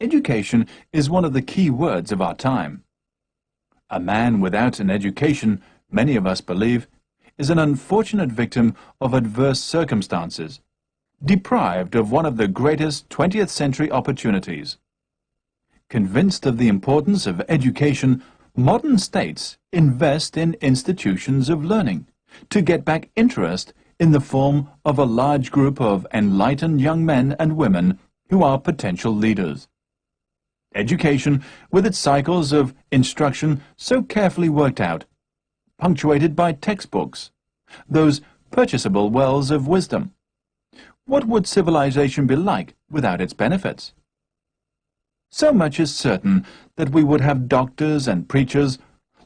Education is one of the key words of our time. A man without an education, many of us believe, is an unfortunate victim of adverse circumstances, deprived of one of the greatest 20th century opportunities. Convinced of the importance of education, modern states invest in institutions of learning to get back interest in the form of a large group of enlightened young men and women who are potential leaders. Education, with its cycles of instruction so carefully worked out, punctuated by textbooks, those purchasable wells of wisdom. What would civilization be like without its benefits? So much is certain that we would have doctors and preachers,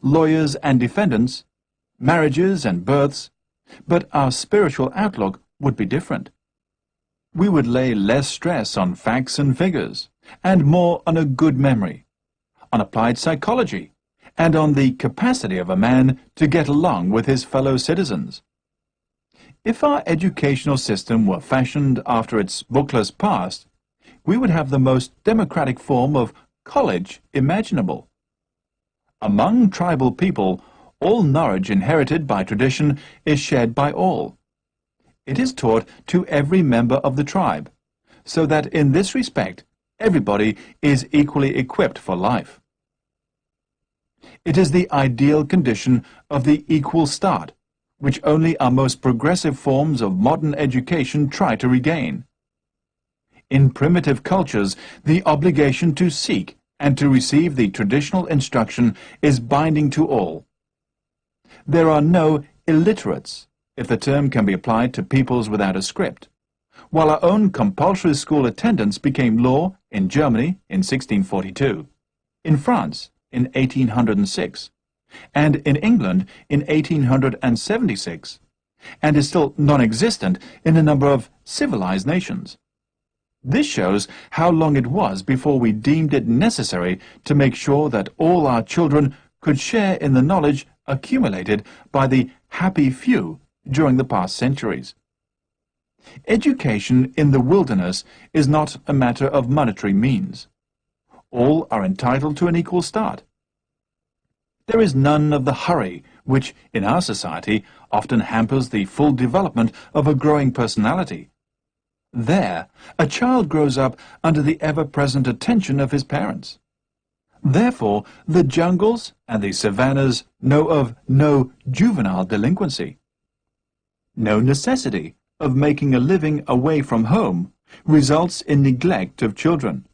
lawyers and defendants, marriages and births, but our spiritual outlook would be different. We would lay less stress on facts and figures, and more on a good memory, on applied psychology, and on the capacity of a man to get along with his fellow citizens. If our educational system were fashioned after its bookless past, we would have the most democratic form of college imaginable. Among tribal people, all knowledge inherited by tradition is shared by all. It is taught to every member of the tribe, so that in this respect, everybody is equally equipped for life. It is the ideal condition of the equal start, which only our most progressive forms of modern education try to regain. In primitive cultures, the obligation to seek and to receive the traditional instruction is binding to all. There are no illiterates, if the term can be applied to peoples without a script. While our own compulsory school attendance became law in Germany in 1642, in France in 1806, and in England in 1876, and is still non-existent in a number of civilized nations. This shows how long it was before we deemed it necessary to make sure that all our children could share in the knowledge accumulated by the happy few during the past centuries. Education in the wilderness is not a matter of monetary means. All are entitled to an equal start. There is none of the hurry which, in our society, often hampers the full development of a growing personality. There, a child grows up under the ever-present attention of his parents. Therefore, the jungles and the savannas know of no juvenile delinquency. No necessity of making a living away from home results in neglect of children,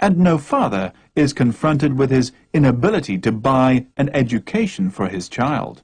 and no father is confronted with his inability to buy an education for his child.